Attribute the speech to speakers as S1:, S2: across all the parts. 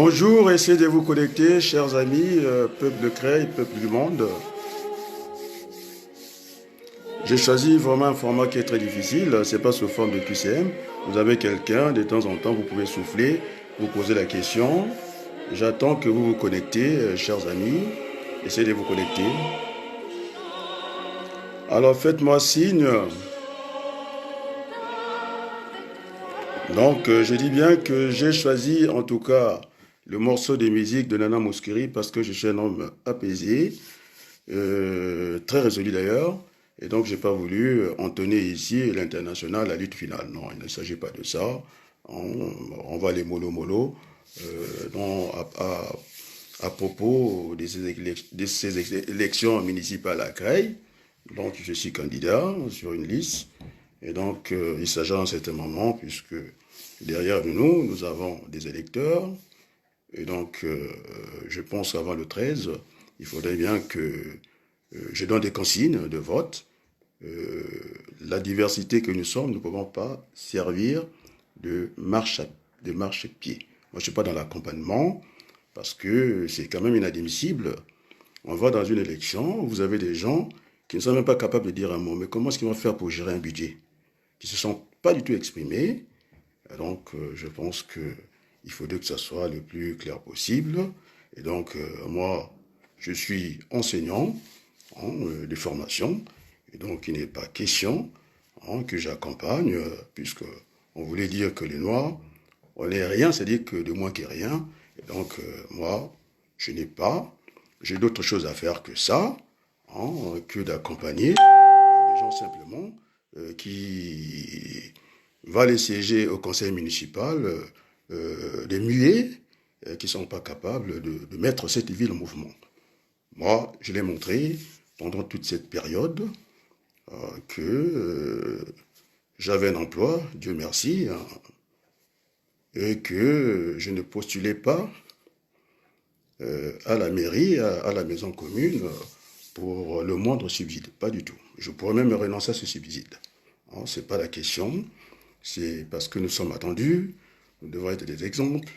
S1: Bonjour, essayez de vous connecter, chers amis, peuple de Creil, peuple du monde. J'ai choisi vraiment un format qui est très difficile, c'est pas sous forme de QCM. Vous avez quelqu'un, de temps en temps, vous pouvez souffler, vous poser la question. J'attends que vous vous connectez, chers amis. Essayez de vous connecter. Alors faites-moi signe. Donc, je dis bien que j'ai choisi, en tout cas, le morceau de musique de Nana Mouskouri parce que je suis un homme apaisé, très résolu d'ailleurs. Et donc, j'ai pas voulu entonner ici l'international, la lutte finale. Non, il ne s'agit pas de ça. On va les mollo-mollo à propos de ces élections municipales à Creil. Donc, je suis candidat sur une liste. Et donc, il s'agit à un certain moment, puisque derrière nous, nous avons des électeurs. Et donc, je pense qu'avant le 13, il faudrait bien que je donne des consignes de vote. La diversité que nous sommes, nous ne pouvons pas servir de marche-pied. Moi, je ne suis pas dans l'accompagnement, parce que c'est quand même inadmissible. On va dans une élection, vous avez des gens qui ne sont même pas capables de dire un mot. Mais comment est-ce qu'ils vont faire pour gérer un budget? Qui ne se sont pas du tout exprimés. Donc, je pense qu'il faudrait que ça soit le plus clair possible. Et donc, moi, je suis enseignant de formation. Et donc, il n'est pas question que j'accompagne, puisque on voulait dire que les Noirs, on n'est rien, c'est-à-dire que de moins que rien. Et donc, moi, j'ai d'autres choses à faire que ça, que d'accompagner les gens simplement qui va les siéger au conseil municipal, des muets qui ne sont pas capables de mettre cette ville en mouvement. Moi, je l'ai montré pendant toute cette période que j'avais un emploi, Dieu merci, et que je ne postulais pas à la mairie, à la maison commune, pour le moindre subside. Pas du tout. Je pourrais même renoncer à ce subside. Ce n'est pas la question. C'est parce que nous sommes attendus. Nous devons être des exemples.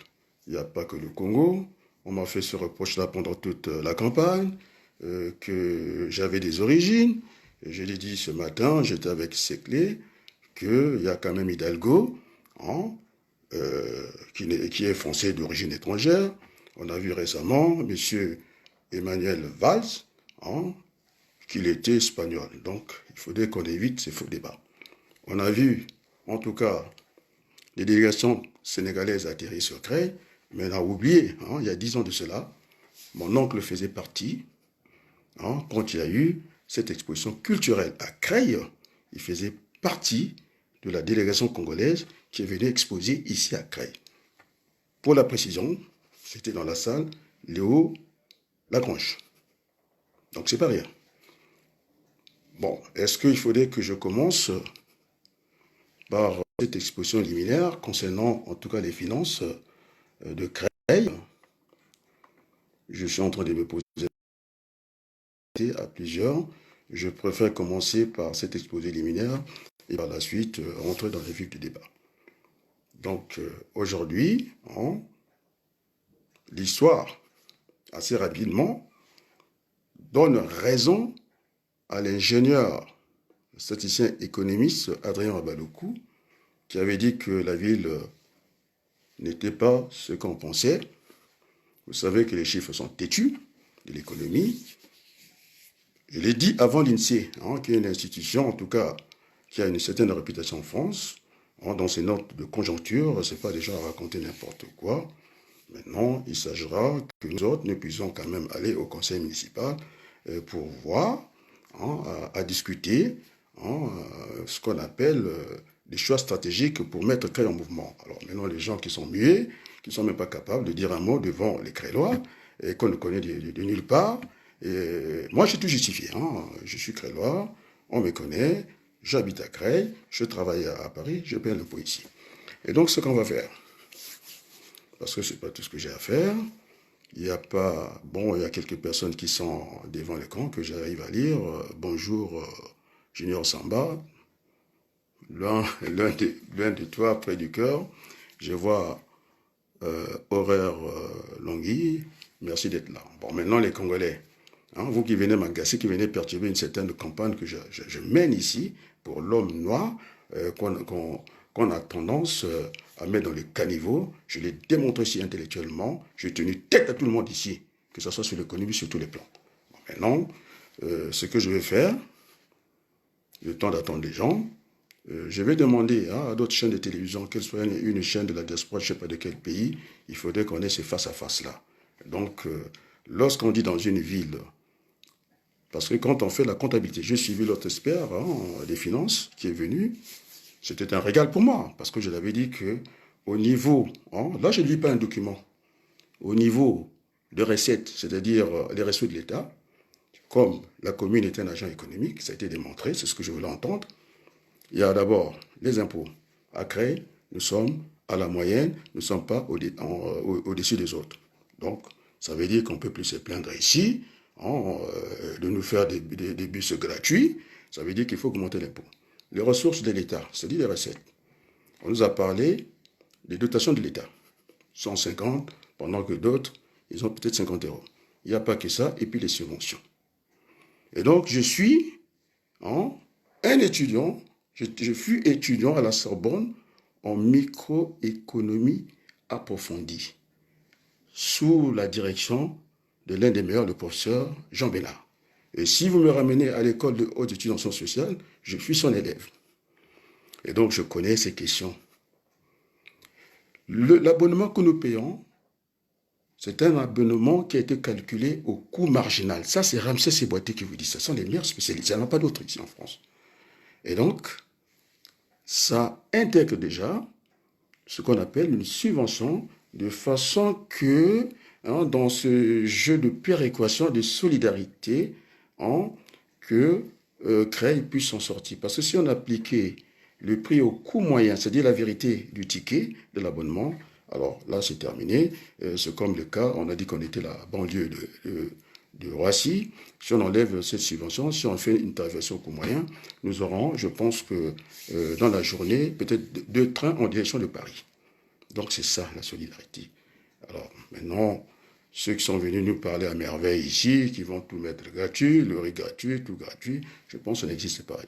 S1: Il n'y a pas que le Congo. On m'a fait ce reproche-là pendant toute la campagne, que j'avais des origines. Et je l'ai dit ce matin, j'étais avec Seclé, qu'il y a quand même Hidalgo, qui est français d'origine étrangère. On a vu récemment M. Emmanuel Valls, qu'il était espagnol. Donc, il faudrait qu'on évite ces faux débats. On a vu, en tout cas, les délégations sénégalaises atterrir sur Creil, mais on a oublié, il y a 10 ans de cela, mon oncle faisait partie, quand il y a eu cette exposition culturelle à Creil, il faisait partie de la délégation congolaise qui est venue exposer ici à Creil. Pour la précision, c'était dans la salle Léo Lagrange. Donc c'est pas rien. Bon, est-ce qu'il faudrait que je commence par cette exposition liminaire concernant en tout cas les finances de Creil? Je suis en train de me poser à plusieurs. Je préfère commencer par cet exposé liminaire et par la suite rentrer dans le vif du débat. Donc aujourd'hui, l'histoire, assez rapidement, donne raison à l'ingénieur statisticien économiste Adrien Rabaloukou, qui avait dit que la ville n'était pas ce qu'on pensait. Vous savez que les chiffres sont têtus de l'économie. Je l'ai dit avant l'INSEE, qui est une institution, en tout cas, qui a une certaine réputation en France. Dans ses notes de conjoncture, ce n'est pas déjà à raconter n'importe quoi. Maintenant, il s'agira que nous autres, nous puissions quand même aller au conseil municipal pour voir, à discuter, ce qu'on appelle des choix stratégiques pour mettre Creil en mouvement. Alors maintenant, les gens qui sont muets, qui ne sont même pas capables de dire un mot devant les Creillois, et qu'on ne connaît de nulle part. Et moi, j'ai tout justifié. Je suis Creillois, on me connaît, j'habite à Creil, je travaille à Paris, je paie l'impôt ici. Et donc, ce qu'on va faire, parce que ce n'est pas tout ce que j'ai à faire, il y a quelques personnes qui sont devant l'écran que j'arrive à lire. Bonjour, Junior Samba, l'un de toi près du cœur. Je vois horaire Bangui, merci d'être là. Bon, maintenant, les Congolais, hein, vous qui venez m'agacer, qui venez perturber une certaine campagne que je mène ici pour l'homme noir, qu'on a tendance à mettre dans le caniveau. Je l'ai démontré ici intellectuellement. J'ai tenu tête à tout le monde ici, que ce soit sur l'économie, sur tous les plans. Bon, maintenant, ce que je vais faire, le temps d'attendre les gens, je vais demander à d'autres chaînes de télévision, qu'elles soient une chaîne de la diaspora, je ne sais pas de quel pays, il faudrait qu'on ait ces face-à-face-là. Donc, lorsqu'on dit dans une ville, parce que quand on fait la comptabilité, j'ai suivi l'autre expert des finances qui est venu, c'était un régal pour moi, parce que je l'avais dit que au niveau, là je ne lis pas un document, au niveau de recettes, c'est-à-dire les ressources de l'État, comme la commune est un agent économique, ça a été démontré, c'est ce que je voulais entendre. Il y a d'abord les impôts. À Cré, nous sommes à la moyenne, nous ne sommes pas au-dessus des autres. Donc, ça veut dire qu'on ne peut plus se plaindre ici de nous faire des bus gratuits. Ça veut dire qu'il faut augmenter l'impôt. Les ressources de l'État, c'est-à-dire les recettes. On nous a parlé des dotations de l'État. 150, pendant que d'autres, ils ont peut-être 50 euros. Il n'y a pas que ça, et puis les subventions. Et donc, je suis un étudiant, je fus étudiant à la Sorbonne en microéconomie approfondie, sous la direction de l'un des meilleurs, le professeur Jean Bénard. Et si vous me ramenez à l'école de haute études en sciences sociales, je suis son élève. Et donc, je connais ces questions. L'abonnement que nous payons, c'est un abonnement qui a été calculé au coût marginal. Ça, c'est Ramsès Boité qui vous dit ça. Ce sont les meilleurs spécialistes. Il n'y en a pas d'autres ici en France. Et donc, ça intègre déjà ce qu'on appelle une subvention de façon que, dans ce jeu de péréquation, de solidarité, que Créil puisse s'en sortir. Parce que si on appliquait le prix au coût moyen, c'est-à-dire la vérité du ticket de l'abonnement, alors là, c'est terminé. C'est comme le cas, on a dit qu'on était la banlieue de Roissy. Si on enlève cette subvention, si on fait une tarification au coût moyen, nous aurons, je pense que dans la journée, peut-être 2 trains en direction de Paris. Donc c'est ça, la solidarité. Alors maintenant, ceux qui sont venus nous parler à merveille ici, qui vont tout mettre gratuit, le riz gratuit, tout gratuit, je pense que ça n'existe pas.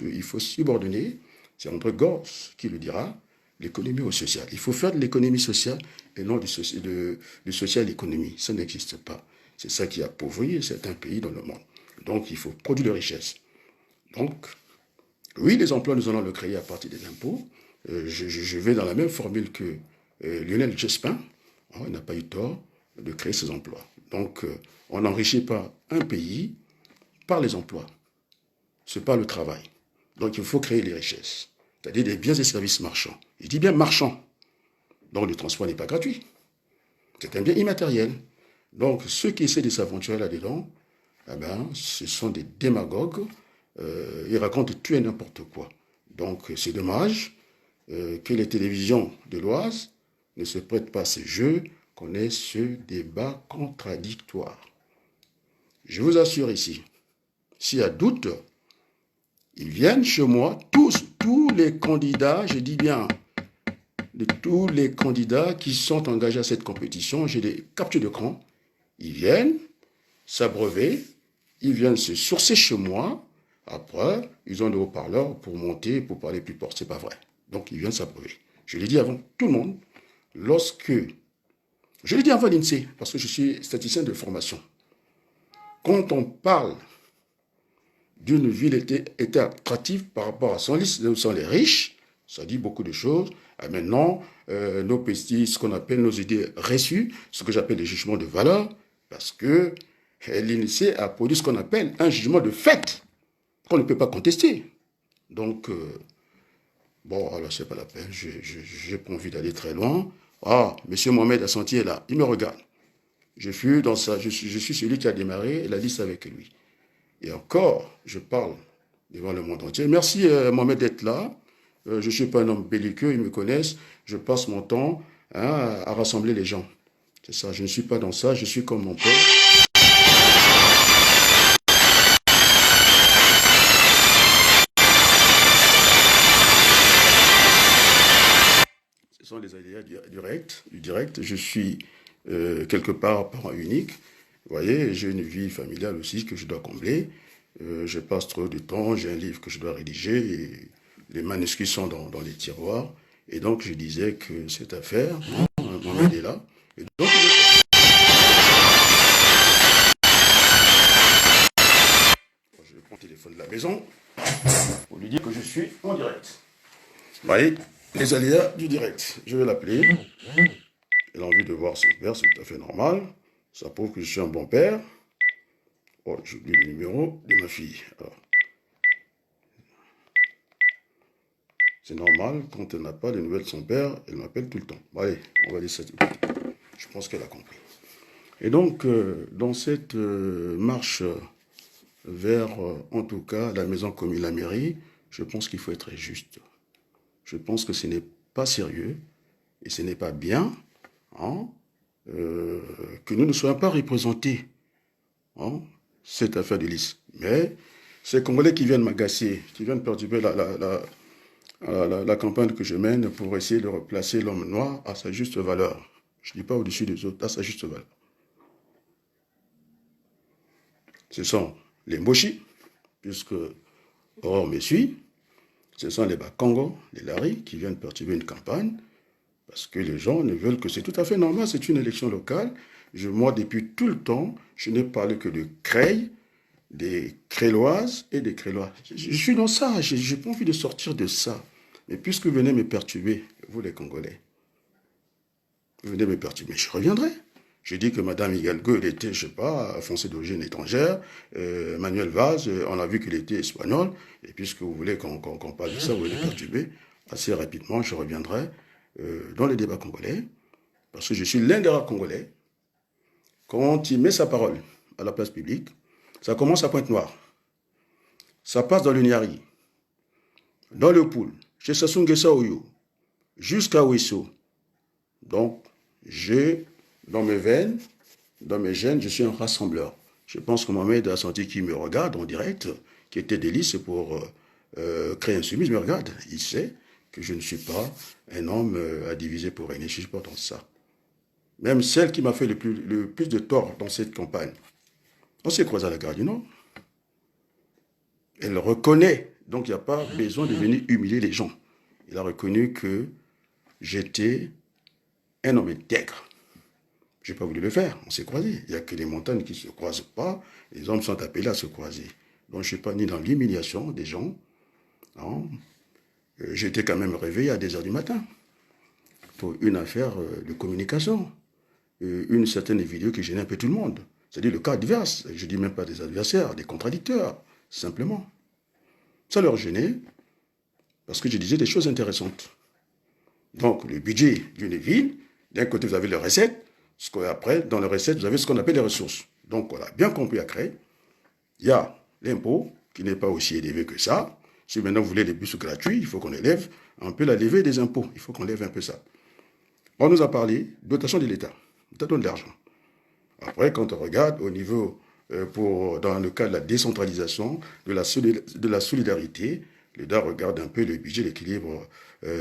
S1: Il faut subordonner, c'est André Gorz qui le dira, l'économie au social. Il faut faire de l'économie sociale et non du social économie. Ça n'existe pas. C'est ça qui appauvrit certains pays dans le monde. Donc, il faut produire de richesse. Donc, oui, les emplois, nous allons le créer à partir des impôts. Je vais dans la même formule que Lionel Jospin. Il n'a pas eu tort de créer ces emplois. Donc, on n'enrichit pas un pays par les emplois. C'est pas le travail. Donc, il faut créer les richesses. C'est-à-dire des biens et services marchands. Je dis bien marchands. Donc, le transport n'est pas gratuit. C'est un bien immatériel. Donc, ceux qui essaient de s'aventurer là-dedans, ce sont des démagogues. Ils racontent tout et n'importe quoi. Donc, c'est dommage que les télévisions de l'Oise ne se prêtent pas à ces jeux, qu'on ait ce débat contradictoire. Je vous assure ici, s'il y a doute, ils viennent chez moi, tous les candidats, je dis bien, tous les candidats qui sont engagés à cette compétition, j'ai des captures d'écran, ils viennent s'abreuver, ils viennent se sourcer chez moi, après, ils ont des haut-parleurs pour monter, pour parler plus fort, c'est pas vrai. Donc, ils viennent s'abreuver. Je l'ai dit avant tout le monde, je l'ai dit avant l'INSEE, parce que je suis statisticien de formation. Quand on parle d'une ville était attractive par rapport à son liste, où sont les riches, ça dit beaucoup de choses. Et maintenant, nos petits, ce qu'on appelle nos idées reçues, ce que j'appelle les jugements de valeur, parce que l'INSEE a produit ce qu'on appelle un jugement de fait, qu'on ne peut pas contester. Donc, bon, alors c'est pas la peine, j'ai pas envie d'aller très loin. Ah, monsieur Mohamed Assanti est là, il me regarde. Je suis celui qui a démarré la liste avec lui. Et encore, je parle devant le monde entier. Merci Mohamed d'être là. Je ne suis pas un homme belliqueux, ils me connaissent. Je passe mon temps à rassembler les gens. C'est ça, je ne suis pas dans ça, je suis comme mon père. Ce sont les aléas du direct. Je suis quelque part parent unique. Vous voyez, j'ai une vie familiale aussi que je dois combler. Je passe trop de temps, j'ai un livre que je dois rédiger, et les manuscrits sont dans les tiroirs. Et donc, je disais que cette affaire, Mohamed est là. Et donc, je prends le téléphone de la maison pour lui dire que je suis en direct. Vous voyez, les aléas du direct. Je vais l'appeler. Elle a envie de voir son père, c'est tout à fait normal. Ça prouve que je suis un bon père. Oh, j'oublie le numéro de ma fille. Alors, c'est normal, quand elle n'a pas de nouvelles de son père, elle m'appelle tout le temps. Bon, allez, on va laisser ça. Je pense qu'elle a compris. Et donc, dans cette marche vers, en tout cas, la maison commune, la mairie, je pense qu'il faut être juste. Je pense que ce n'est pas sérieux et ce n'est pas bien, hein, que nous ne soyons pas représentés, hein, cette affaire de liste. Mais ces Congolais qui viennent m'agacer, qui viennent perturber la campagne que je mène pour essayer de replacer l'homme noir à sa juste valeur. Je ne dis pas au-dessus des autres, à sa juste valeur. Ce sont les Moshi, puisque Aurore me suit. Ce sont les Bakongo, les Lari, qui viennent perturber une campagne, parce que les gens ne veulent que c'est tout à fait normal, c'est une élection locale. Moi, depuis tout le temps, je n'ai parlé que de Creil, des Créloises et des Crélois. Je suis dans ça, je n'ai pas envie de sortir de ça. Mais puisque vous venez me perturber, vous les Congolais, vous venez me perturber, je reviendrai. J'ai dit que Mme Hidalgo, elle était, je ne sais pas, française d'origine étrangère. Manuel Vaz, on a vu qu'il était espagnol. Et puisque vous voulez qu'on parle de ça, vous voulez perturber, assez rapidement, je reviendrai dans les débats congolais. Parce que je suis l'un des rares Congolais. Quand il met sa parole à la place publique, ça commence à Pointe-Noire. Ça passe dans le Niari, dans le Poul, chez Sassou Nguesso Oyo, jusqu'à Ouesso. Donc, j'ai dans mes veines, dans mes gènes, je suis un rassembleur. Je pense que Mohamed a senti qu'il me regarde en direct, qui était délice pour créer un suivi. Il me regarde, il sait que je ne suis pas un homme à diviser pour régner. Je ne suis pas dans ça. Même celle qui m'a fait le plus de tort dans cette campagne, on s'est croisé à la gare du Nord. Elle reconnaît, donc il n'y a pas besoin de venir humilier les gens. Il a reconnu que j'étais un homme intègre. Je n'ai pas voulu le faire, on s'est croisés. Il n'y a que les montagnes qui ne se croisent pas, les hommes sont appelés à se croiser. Donc je ne suis pas ni dans l'humiliation des gens. J'étais quand même réveillé à 2 heures du matin pour une affaire de communication. Une certaine vidéo qui gênait un peu tout le monde. C'est-à-dire le cas adverse. Je ne dis même pas des adversaires, des contradicteurs, simplement. Ça leur gênait parce que je disais des choses intéressantes. Donc le budget d'une ville, d'un côté vous avez les recettes, après, dans les recettes, vous avez ce qu'on appelle les ressources. Donc, on a bien compris à créer. Il y a l'impôt, qui n'est pas aussi élevé que ça. Si maintenant vous voulez des bus gratuits, il faut qu'on élève un peu la levée des impôts. Il faut qu'on lève un peu ça. On nous a parlé dotation de l'État. L'État donne de l'argent. Après, quand on regarde au niveau, dans le cas de la décentralisation, de la solidarité, l'État regarde un peu le budget, l'équilibre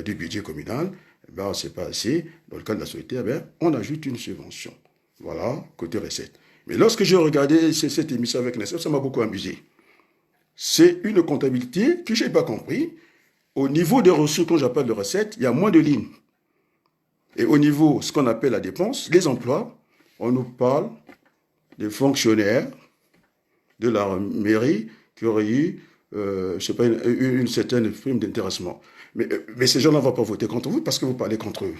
S1: du budget communal. Ben, c'est pas assez. Dans le cas de la solidarité, ben, on ajoute une subvention. Voilà, côté recette. Mais lorsque j'ai regardé cette émission avec NSF, ça m'a beaucoup amusé. C'est une comptabilité que je n'ai pas compris. Au niveau des ressources, quand j'appelle de recettes, il y a moins de lignes. Et au niveau, ce qu'on appelle la dépense, les emplois, on nous parle des fonctionnaires de la mairie qui auraient eu, je sais pas, une certaine prime d'intéressement. Mais ces gens-là ne vont pas voter contre vous parce que vous parlez contre eux.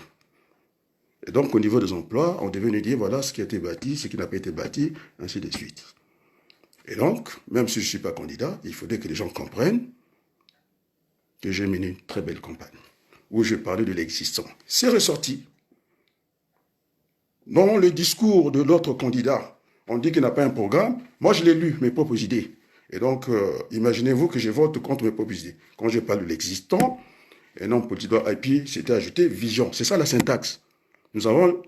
S1: Et donc, au niveau des emplois, on devait nous dire, voilà ce qui a été bâti, ce qui n'a pas été bâti, ainsi de suite. Et donc, même si je ne suis pas candidat, il faudrait que les gens comprennent que j'ai mené une très belle campagne, où je parlais de l'existant. C'est ressorti. Dans le discours de l'autre candidat, on dit qu'il n'a pas un programme. Moi, je l'ai lu, mes propres idées. Et donc, imaginez-vous que je vote contre mes propres idées. Quand je parle de l'existant, un homme politique doit, et puis c'était ajouté vision. C'est ça la syntaxe. Nous avons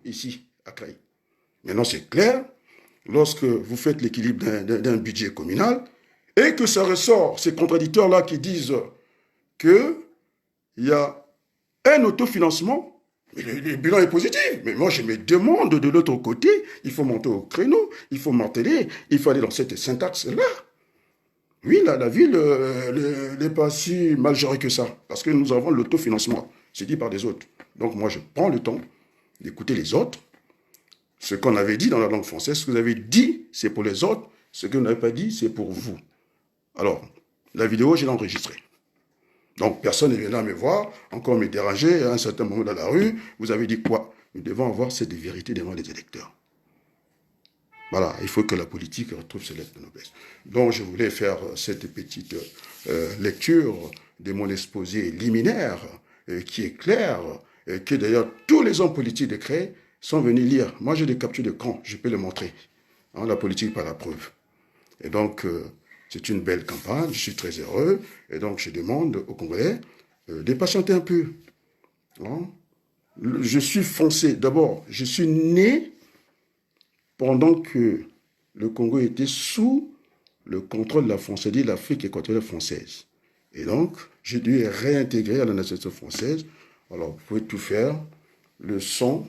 S1: ici, à Creil. Maintenant, c'est clair, lorsque vous faites l'équilibre d'un budget communal, et que ça ressort, ces contradicteurs-là qui disent qu'il y a un autofinancement Mais le bilan est positif. Mais moi, je me demande de l'autre côté, il faut monter au créneau, il faut marteler, il faut aller dans cette syntaxe-là. Oui, la ville n'est pas si mal gérée que ça, parce que nous avons l'autofinancement, c'est dit par des autres. Donc moi, je prends le temps d'écouter les autres. Ce qu'on avait dit dans la langue française, ce que vous avez dit, c'est pour les autres. Ce que vous n'avez pas dit, c'est pour vous. Alors, la vidéo, je l'ai enregistrée. Donc, personne n'est venu me voir, encore me déranger à un certain moment dans la rue. Vous avez dit quoi? Nous devons avoir cette vérité devant les électeurs. Voilà, il faut que la politique retrouve ses lettres de noblesse. Donc, je voulais faire cette petite lecture de mon exposé liminaire, qui est clair, que d'ailleurs tous les hommes politiques de Cré sont venus lire. Moi, j'ai des captures d'écran, je peux les montrer. Hein, la politique par la preuve. Et donc, c'est une belle campagne, je suis très heureux. Et donc, je demande aux Congolais de patienter un peu. Hein. Je suis foncé. D'abord, je suis né pendant que le Congo était sous le contrôle de la France, c'est-à-dire l'Afrique équatoriale française. Et donc, j'ai dû réintégrer à la nation française. Alors, vous pouvez tout faire. Le sang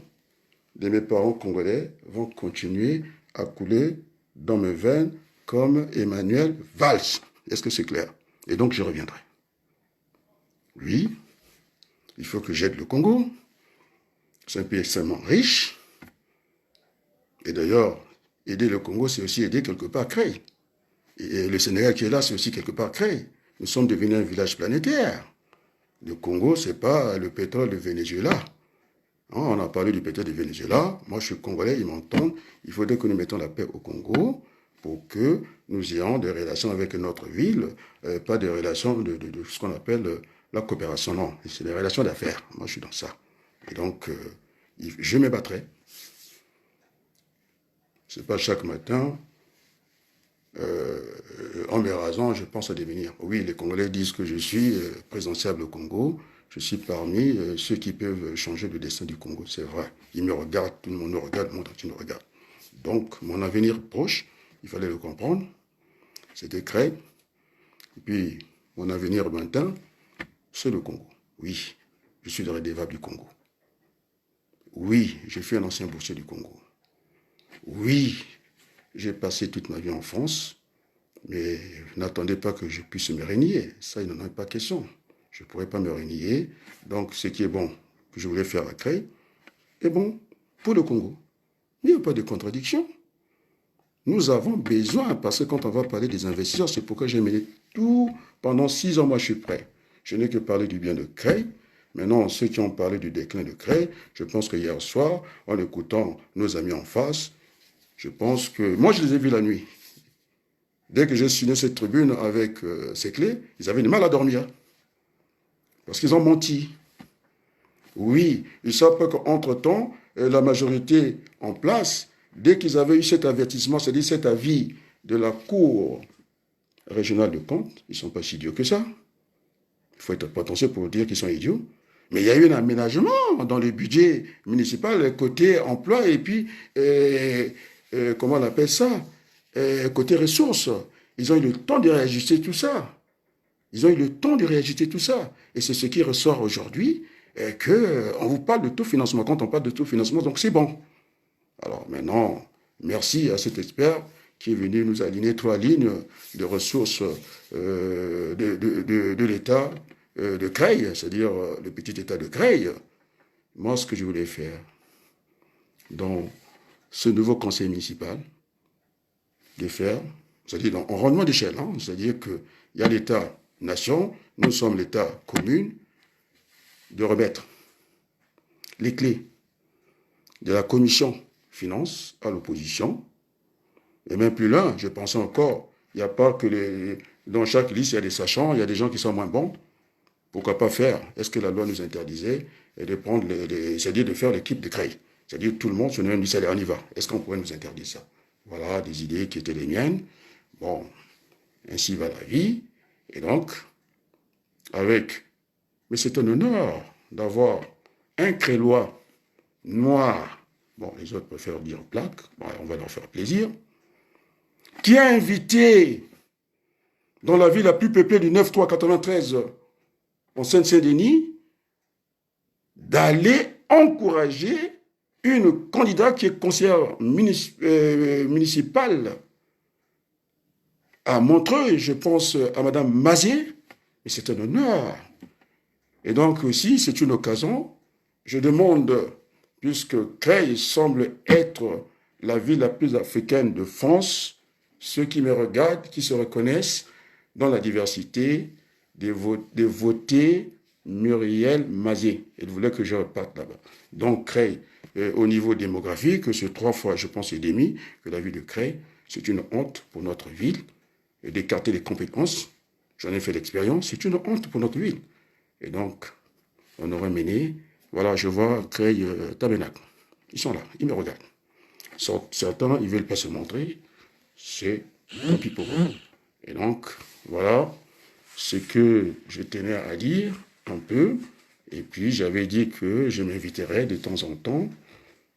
S1: de mes parents congolais vont continuer à couler dans mes veines comme Emmanuel Valls. Est-ce que c'est clair? Et donc, je reviendrai. Oui, il faut que j'aide le Congo. C'est un pays extrêmement riche. Et d'ailleurs, aider le Congo, c'est aussi aider quelque part Cré. Et le Sénégal qui est là, c'est aussi quelque part Cré. Nous sommes devenus un village planétaire. Le Congo, ce n'est pas le pétrole du Venezuela. On a parlé du pétrole du Venezuela. Moi, je suis Congolais, ils m'entendent. Il faudrait que nous mettons la paix au Congo pour que nous ayons des relations avec notre ville, pas des relations de ce qu'on appelle la coopération. Non, c'est des relations d'affaires. Moi, je suis dans ça. Et donc, je me battrai. Ce n'est pas chaque matin, en me rasant, je pense à devenir. Oui, les Congolais disent que je suis présidentiable au Congo. Je suis parmi ceux qui peuvent changer le destin du Congo, c'est vrai. Ils me regardent, tout le monde me regarde, le monde entier me regarde. Donc, mon avenir proche, il fallait le comprendre, c'était Cré. Et puis, mon avenir lointain, c'est le Congo. Oui, je suis le redevable du Congo. Oui, je suis un ancien boursier du Congo. Oui, j'ai passé toute ma vie en France, mais n'attendez pas que je puisse me régner. Ça, il n'en est pas question. Je ne pourrais pas me régner. Donc, ce qui est bon, que je voulais faire à Cré, est bon pour le Congo. Il n'y a pas de contradiction. Nous avons besoin, parce que quand on va parler des investisseurs, c'est pourquoi j'ai mené tout. Pendant 6 ans, moi, je suis prêt. Je n'ai que parlé du bien de Cré. Maintenant, ceux qui ont parlé du déclin de Cré, je pense que hier soir, en écoutant nos amis en face, je pense que... Moi, je les ai vus la nuit. Dès que j'ai signé cette tribune avec ces clés, ils avaient du mal à dormir. Parce qu'ils ont menti. Oui, ils savent pas qu'entre-temps, la majorité en place, dès qu'ils avaient eu cet avertissement, c'est-à-dire cet avis de la Cour régionale de comptes, ils ne sont pas si idiots que ça. Il faut être potentiel pour dire qu'ils sont idiots. Mais il y a eu un aménagement dans le budget municipal côté emploi et puis, comment on appelle ça, côté ressources. Ils ont eu le temps de réajuster tout ça. Ils ont eu le temps de réajuster tout ça. Et c'est ce qui ressort aujourd'hui, qu'on vous parle de tout financement. Quand on parle de tout financement, donc c'est bon. Alors maintenant, merci à cet expert qui est venu nous aligner 3 lignes de ressources de l'État de Creil, c'est-à-dire le petit État de Creil. Moi, ce que je voulais faire dans ce nouveau conseil municipal, de faire, c'est-à-dire en rendement d'échelle, hein, c'est-à-dire qu'il y a l'État-nation, nous sommes l'État commune, de remettre les clés de la commission finance à l'opposition. Et même plus loin, je pensais encore, il n'y a pas que dans chaque liste, il y a des sachants, il y a des gens qui sont moins bons. Pourquoi pas faire? Est-ce que la loi nous interdisait de prendre, c'est-à-dire de faire l'équipe de Creil? C'est-à-dire tout le monde sur le même lycée, allez, on y va. Est-ce qu'on pourrait nous interdire ça? Voilà, des idées qui étaient les miennes. Bon, ainsi va la vie. Et donc, mais c'est un honneur d'avoir un Crélois noir, bon, les autres préfèrent dire black, bon, on va leur faire plaisir, qui a invité dans la ville la plus peuplée du 9-3-93 en Seine-Saint-Denis d'aller encourager une candidate qui est conseillère municipale à Montreuil, je pense à Madame Mazier, et c'est un honneur. Et donc aussi, c'est une occasion, je demande, puisque Creil semble être la ville la plus africaine de France, ceux qui me regardent, qui se reconnaissent dans la diversité, de voter Muriel Mazier. Elle voulait que je reparte là-bas. Donc Creil, au niveau démographique, c'est 3 fois, je pense, et demi que la ville de Creil, c'est une honte pour notre ville, et d'écarter les compétences. J'en ai fait l'expérience, c'est une honte pour notre ville. Et donc, on aurait mené, voilà, je vois Creil Tabernacle. Ils sont là, ils me regardent. Certains, ils ne veulent pas se montrer, c'est tant pis pour eux. Et donc, voilà ce que je tenais à dire un peu. Et puis, j'avais dit que je m'inviterais de temps en temps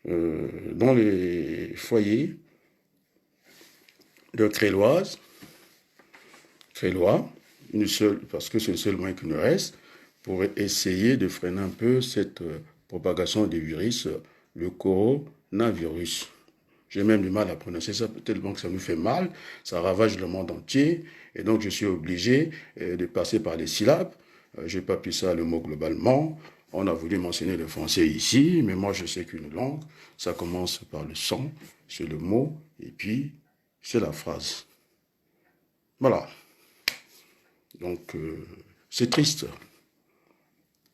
S1: dans les foyers de Crélois, parce que c'est le seul moyen qui nous reste, pour essayer de freiner un peu cette propagation du virus, le coronavirus. J'ai même du mal à prononcer ça, tellement que ça nous fait mal, ça ravage le monde entier, et donc je suis obligé de passer par les syllabes. Je n'ai pas pu ça le mot globalement. On a voulu mentionner le français ici, mais moi je sais qu'une langue, ça commence par le son, c'est le mot, et puis c'est la phrase. Voilà. Donc, c'est triste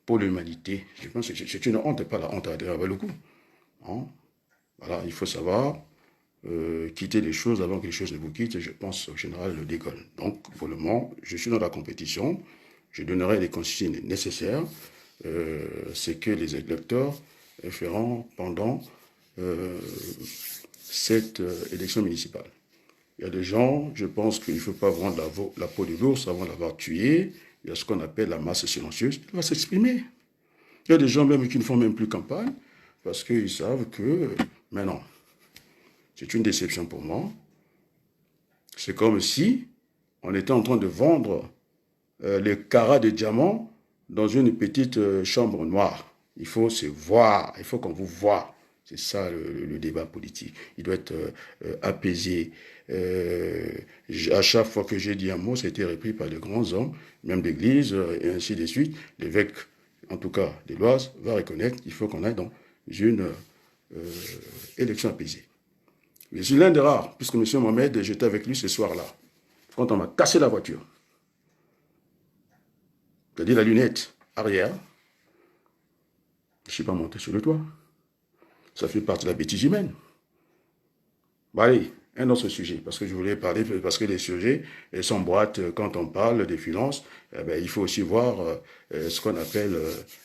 S1: pour l'humanité. Je pense que c'est une honte, pas la honte à dire le coup. Hein? Voilà, il faut savoir quitter les choses avant que les choses ne vous quittent. Je pense au général le décolle. Donc, pour le moment, je suis dans la compétition. Je donnerai les consignes nécessaires. C'est que les électeurs feront pendant cette élection municipale. Il y a des gens, je pense qu'il ne faut pas vendre la peau de l'ours avant l'avoir tué. Il y a ce qu'on appelle la masse silencieuse. Il va s'exprimer. Il y a des gens même qui ne font même plus campagne parce qu'ils savent que, mais non, c'est une déception pour moi. C'est comme si on était en train de vendre les carats de diamants dans une petite chambre noire. Il faut se voir, il faut qu'on vous voie. C'est ça le débat politique. Il doit être apaisé. À chaque fois que j'ai dit un mot, ça a été repris par de grands hommes, même d'église, et ainsi de suite. L'évêque, en tout cas de l'Oise, va reconnaître qu'il faut qu'on aille dans une élection apaisée. Je suis l'un des rares, puisque M. Mohamed, j'étais avec lui ce soir-là, quand on m'a cassé la voiture. C'est-à-dire la lunette arrière. Je ne suis pas monté sur le toit. Ça fait partie de la bêtise humaine. Bon, allez, un autre sujet, parce que je voulais parler, parce que les sujets s'emboîtent quand on parle des finances. Eh bien, il faut aussi voir ce qu'on appelle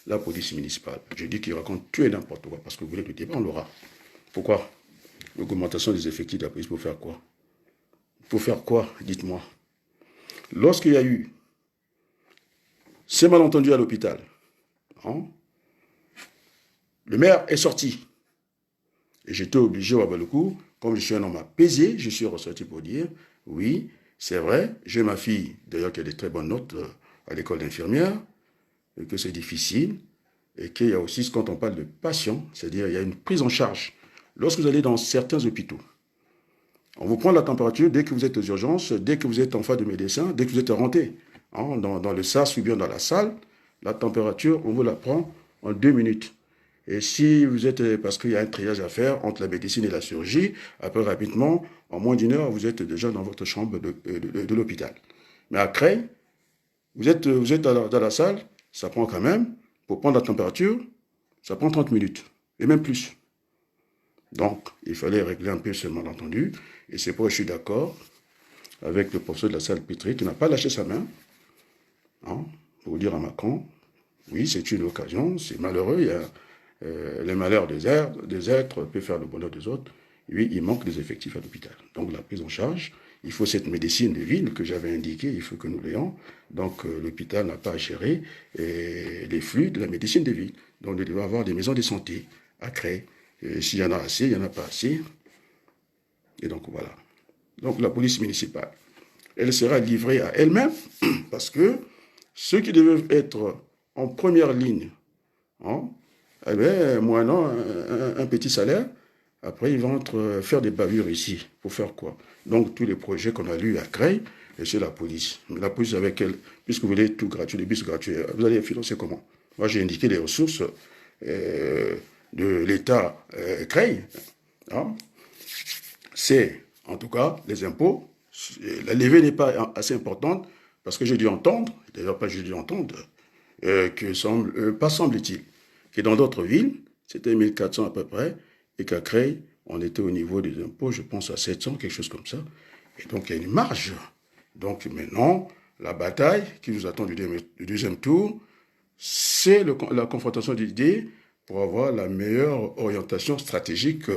S1: la police municipale. Je dis qu'ils racontent tout et n'importe quoi, parce que vous voulez que le débat, on l'aura. Pourquoi? L'augmentation des effectifs de la police, pour faire quoi? Pour faire quoi, dites-moi? Lorsqu'il y a eu ces malentendus à l'hôpital, hein, le maire est sorti. Et j'étais obligé, au Wabaloukou, comme je suis un homme apaisé, je suis ressorti pour dire, oui, c'est vrai, j'ai ma fille, d'ailleurs qui a des très bonnes notes à l'école d'infirmière, et que c'est difficile, et qu'il y a aussi, quand on parle de patient, c'est-à-dire il y a une prise en charge. Lorsque vous allez dans certains hôpitaux, on vous prend la température dès que vous êtes aux urgences, dès que vous êtes en face de médecin, dès que vous êtes rentré hein, dans le SAS ou bien dans la salle, la température, on vous la prend en 2 minutes. Et si vous êtes, parce qu'il y a un triage à faire entre la médecine et la chirurgie, après rapidement, en moins d'1 heure, vous êtes déjà dans votre chambre de l'hôpital. Mais à Creil, vous êtes dans la salle, ça prend quand même, pour prendre la température, ça prend 30 minutes, et même plus. Donc, il fallait régler un peu ce malentendu, et c'est pourquoi je suis d'accord avec le professeur de la salle Pétri, qui n'a pas lâché sa main, hein, pour dire à Macron, oui, c'est une occasion, c'est malheureux, il y a les malheurs des êtres peuvent faire le bonheur des autres. Oui, il manque des effectifs à l'hôpital. Donc la prise en charge, il faut cette médecine de ville que j'avais indiquée, il faut que nous l'ayons. Donc l'hôpital n'a pas à gérer les flux de la médecine de ville. Donc il doit avoir des maisons de santé à créer. S'il y en a assez, il n'y en a pas assez. Et donc voilà. Donc la police municipale, elle sera livrée à elle-même parce que ceux qui devaient être en première ligne, hein, Eh bien, moi, non, un petit salaire. Après, ils vont faire des bavures ici. Pour faire quoi? Donc, tous les projets qu'on a lus à Creil, et c'est la police. Mais la police, avec elle, puisque vous voulez tout gratuit, les bus gratuits, vous allez les financer comment? Moi, j'ai indiqué les ressources de l'État Creil. Hein. C'est, en tout cas, les impôts. La levée n'est pas assez importante, parce que j'ai dû entendre, d'ailleurs pas j'ai dû entendre, pas semble-t-il, que dans d'autres villes, c'était 1400 à peu près, et qu'à Creil, on était au niveau des impôts, je pense à 700, quelque chose comme ça. Et donc, il y a une marge. Donc, maintenant, la bataille qui nous attend du deuxième tour, c'est la confrontation d'idées pour avoir la meilleure orientation stratégique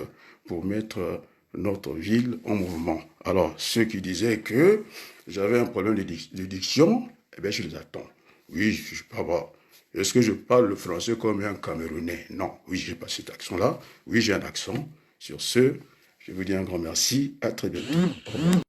S1: pour mettre notre ville en mouvement. Alors, ceux qui disaient que j'avais un problème de diction, eh bien, je les attends. Oui, je peux avoir. Est-ce que je parle le français comme un Camerounais? Non. Oui, j'ai pas cet accent-là. Oui, j'ai un accent. Sur ce, je vous dis un grand merci. À très bientôt. Au revoir.